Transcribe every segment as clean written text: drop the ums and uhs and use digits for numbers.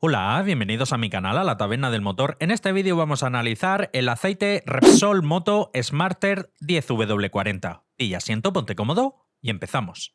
Hola, bienvenidos a mi canal, a la Taberna del Motor. En este vídeo vamos a analizar el aceite Repsol Moto Smarter 10W40. Pilla asiento, ponte cómodo y empezamos.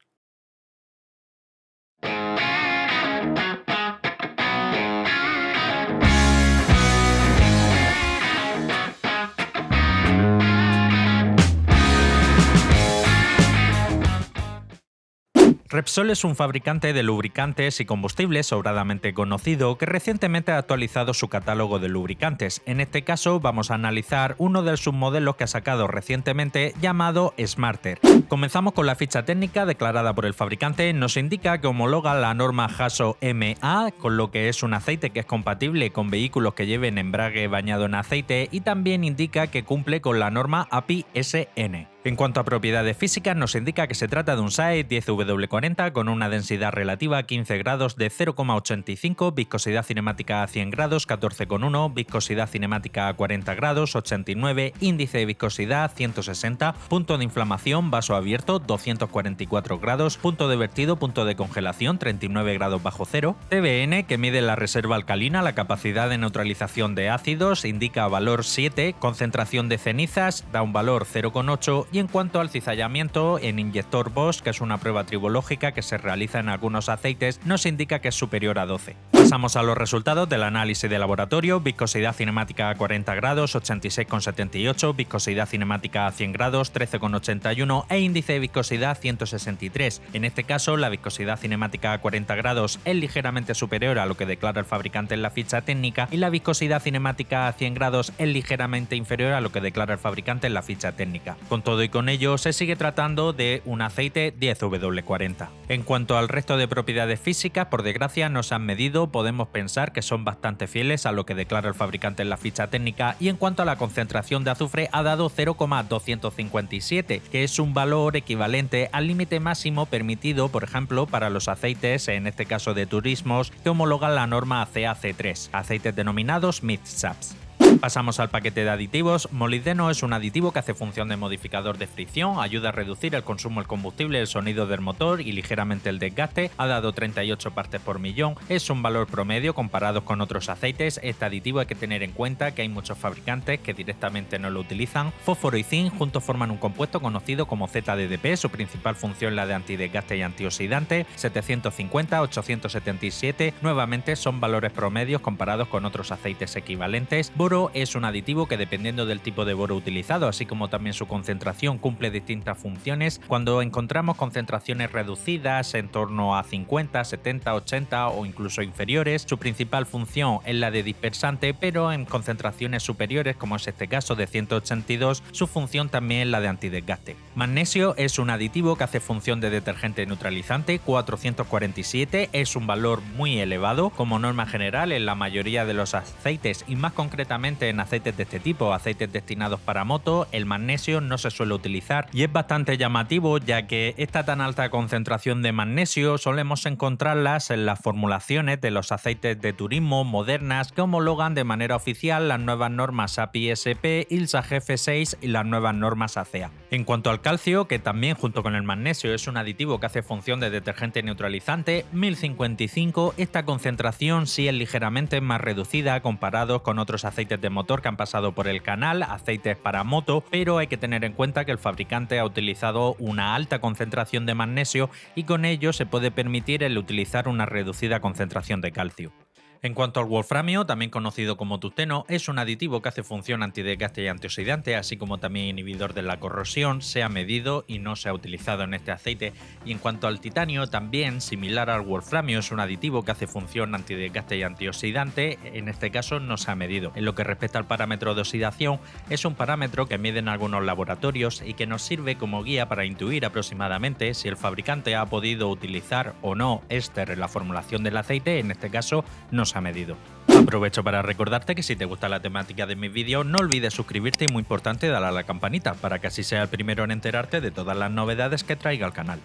Repsol es un fabricante de lubricantes y combustibles sobradamente conocido que recientemente ha actualizado su catálogo de lubricantes. En este caso vamos a analizar uno de sus modelos que ha sacado recientemente llamado Smarter. Comenzamos con la ficha técnica declarada por el fabricante. Nos indica que homologa la norma HASO MA, con lo que es un aceite que es compatible con vehículos que lleven embrague bañado en aceite, y también indica que cumple con la norma API SN. En cuanto a propiedades físicas, nos indica que se trata de un SAE 10W40 con una densidad relativa a 15 grados de 0,85, viscosidad cinemática a 100 grados 14,1, viscosidad cinemática a 40 grados 89, índice de viscosidad 160, punto de inflamación vaso abierto 244 grados, punto de vertido, punto de congelación 39 grados bajo cero, TBN que mide la reserva alcalina, la capacidad de neutralización de ácidos, indica valor 7, concentración de cenizas da un valor 0,8, y en cuanto al cizallamiento en inyector Bosch, que es una prueba tribológica que se realiza en algunos aceites, nos indica que es superior a 12. Pasamos a los resultados del análisis de laboratorio. Viscosidad cinemática a 40 grados 86,78, viscosidad cinemática a 100 grados 13,81 e índice de viscosidad 163. En este caso, la viscosidad cinemática a 40 grados es ligeramente superior a lo que declara el fabricante en la ficha técnica, y la viscosidad cinemática a 100 grados es ligeramente inferior a lo que declara el fabricante en la ficha técnica. Con todo y con ello, se sigue tratando de un aceite 10W40. En cuanto al resto de propiedades físicas, por desgracia no se han medido, podemos pensar que son bastante fieles a lo que declara el fabricante en la ficha técnica, y en cuanto a la concentración de azufre ha dado 0,257, que es un valor equivalente al límite máximo permitido, por ejemplo, para los aceites, en este caso de turismos, que homologan la norma ACAC3, aceites denominados mid-subs. Pasamos al paquete de aditivos. Molibdeno es un aditivo que hace función de modificador de fricción, ayuda a reducir el consumo del combustible, el sonido del motor y ligeramente el desgaste. Ha dado 38 partes por millón. Es un valor promedio comparado con otros aceites. Este aditivo hay que tener en cuenta que hay muchos fabricantes que directamente no lo utilizan. Fósforo y zinc juntos forman un compuesto conocido como ZDDP. Su principal función es la de antidesgaste y antioxidante. 750, 877. Nuevamente son valores promedios comparados con otros aceites equivalentes. Boro es un aditivo que, dependiendo del tipo de boro utilizado, así como también su concentración, cumple distintas funciones. Cuando encontramos concentraciones reducidas en torno a 50, 70, 80 o incluso inferiores, su principal función es la de dispersante, pero en concentraciones superiores, como es este caso de 182, su función también es la de antidesgaste. Magnesio es un aditivo que hace función de detergente neutralizante. 447 es un valor muy elevado. Como norma general, en la mayoría de los aceites, y más concretamente en aceites de este tipo, aceites destinados para moto, el magnesio no se suele utilizar, y es bastante llamativo ya que esta tan alta concentración de magnesio solemos encontrarlas en las formulaciones de los aceites de turismo modernas que homologan de manera oficial las nuevas normas API-SP, ILSA GF6 y las nuevas normas ACEA. En cuanto al calcio, que también junto con el magnesio es un aditivo que hace función de detergente neutralizante, 1055, esta concentración sí es ligeramente más reducida comparados con otros aceites de motor que han pasado por el canal, aceites para moto, pero hay que tener en cuenta que el fabricante ha utilizado una alta concentración de magnesio y con ello se puede permitir el utilizar una reducida concentración de calcio. En cuanto al wolframio, también conocido como tungsteno, es un aditivo que hace función antidesgaste y antioxidante, así como también inhibidor de la corrosión. Se ha medido y no se ha utilizado en este aceite. Y en cuanto al titanio, también similar al wolframio, es un aditivo que hace función antidesgaste y antioxidante. En este caso no se ha medido. En lo que respecta al parámetro de oxidación, es un parámetro que miden algunos laboratorios y que nos sirve como guía para intuir aproximadamente si el fabricante ha podido utilizar o no éster en la formulación del aceite. En este caso no se ha medido. Aprovecho para recordarte que si te gusta la temática de mis vídeos, no olvides suscribirte y, muy importante, darle a la campanita para que así sea el primero en enterarte de todas las novedades que traiga al canal.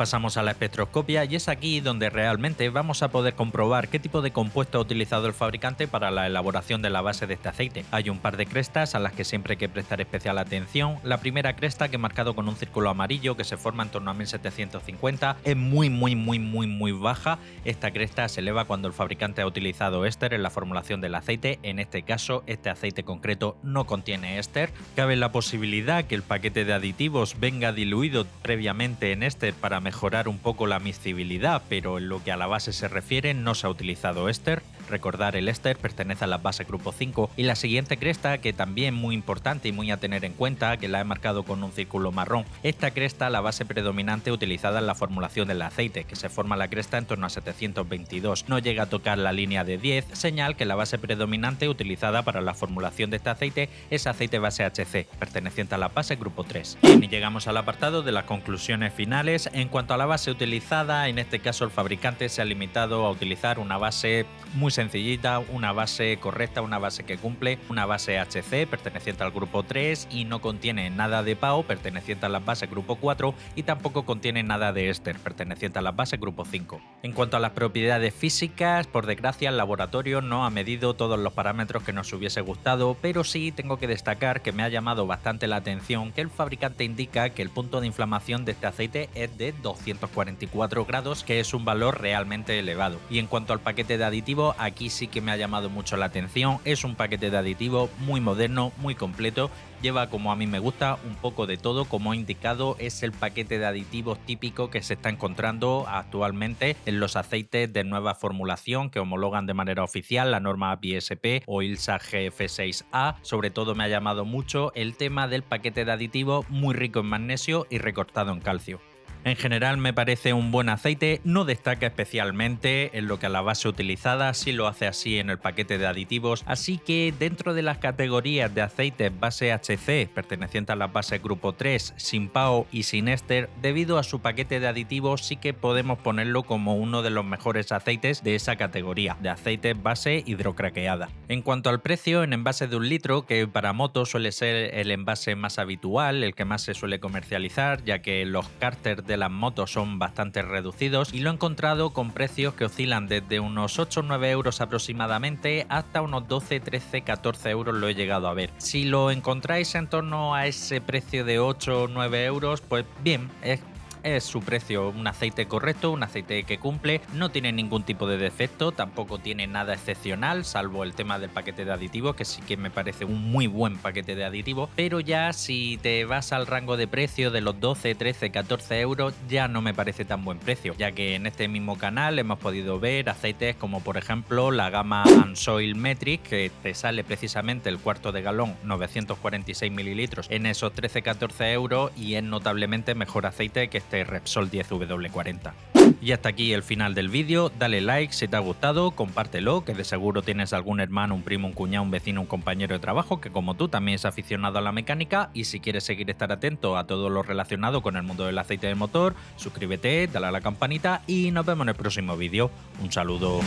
pasamos a la espectroscopia y es aquí donde realmente vamos a poder comprobar qué tipo de compuesto ha utilizado el fabricante para la elaboración de la base de este aceite. Hay un par de crestas a las que siempre hay que prestar especial atención. La primera cresta, que he marcado con un círculo amarillo que se forma en torno a 1750, es muy baja. Esta cresta se eleva cuando el fabricante ha utilizado éster en la formulación del aceite. En este caso, este aceite concreto no contiene éster. Cabe la posibilidad que el paquete de aditivos venga diluido previamente en éster para mejorar un poco la miscibilidad, pero en lo que a la base se refiere no se ha utilizado éster. Recordar, el éster pertenece a la base grupo 5. Y la siguiente cresta, que también muy importante y muy a tener en cuenta, que la he marcado con un círculo marrón. Esta cresta, la base predominante utilizada en la formulación del aceite, que se forma la cresta en torno a 722. No llega a tocar la línea de 10, señal que la base predominante utilizada para la formulación de este aceite es aceite base HC, perteneciente a la base grupo 3. Y llegamos al apartado de las conclusiones finales. En cuanto a la base utilizada, en este caso el fabricante se ha limitado a utilizar una base muy sencillita, una base correcta, una base que cumple, una base HC perteneciente al grupo 3 y no contiene nada de PAO perteneciente a la base grupo 4 y tampoco contiene nada de éster perteneciente a la base grupo 5. En cuanto a las propiedades físicas, por desgracia el laboratorio no ha medido todos los parámetros que nos hubiese gustado, pero sí tengo que destacar que me ha llamado bastante la atención que el fabricante indica que el punto de inflamación de este aceite es de 244 grados, que es un valor realmente elevado. Y en cuanto al paquete de aditivo, aquí sí que me ha llamado mucho la atención. Es un paquete de aditivo muy moderno, muy completo. Lleva, como a mí me gusta, un poco de todo. Como he indicado, es el paquete de aditivos típico que se está encontrando actualmente en los aceites de nueva formulación que homologan de manera oficial la norma API-SP o ILSA GF6A. Sobre todo me ha llamado mucho el tema del paquete de aditivos, muy rico en magnesio y recortado en calcio. En general me parece un buen aceite, no destaca especialmente en lo que a la base utilizada, sí lo hace así en el paquete de aditivos, así que dentro de las categorías de aceites base HC pertenecientes a la base grupo 3, sin PAO y sin éster, debido a su paquete de aditivos sí que podemos ponerlo como uno de los mejores aceites de esa categoría, de aceites base hidrocraqueada. En cuanto al precio, en envase de 1 litro, que para moto suele ser el envase más habitual, el que más se suele comercializar, ya que los cárteres de las motos son bastante reducidos, y lo he encontrado con precios que oscilan desde unos 8 o 9 euros aproximadamente hasta unos 12, 13, 14 euros lo he llegado a ver. Si lo encontráis en torno a ese precio de 8 o 9 euros, pues bien, es su precio, un aceite correcto, un aceite que cumple, no tiene ningún tipo de defecto, tampoco tiene nada excepcional, salvo el tema del paquete de aditivos, que sí que me parece un muy buen paquete de aditivos, pero ya si te vas al rango de precio de los 12, 13, 14 euros, ya no me parece tan buen precio, ya que en este mismo canal hemos podido ver aceites como por ejemplo la gama Ansoil Metric, que te sale precisamente el cuarto de galón, 946 mililitros, en esos 13-14 euros, y es notablemente mejor aceite que este Repsol 10W40. Y hasta aquí el final del vídeo. Dale like si te ha gustado, compártelo, que de seguro tienes algún hermano, un primo, un cuñado, un vecino, un compañero de trabajo que como tú también es aficionado a la mecánica, y si quieres seguir estar atento a todo lo relacionado con el mundo del aceite de motor, suscríbete, dale a la campanita y nos vemos en el próximo vídeo. Un saludo.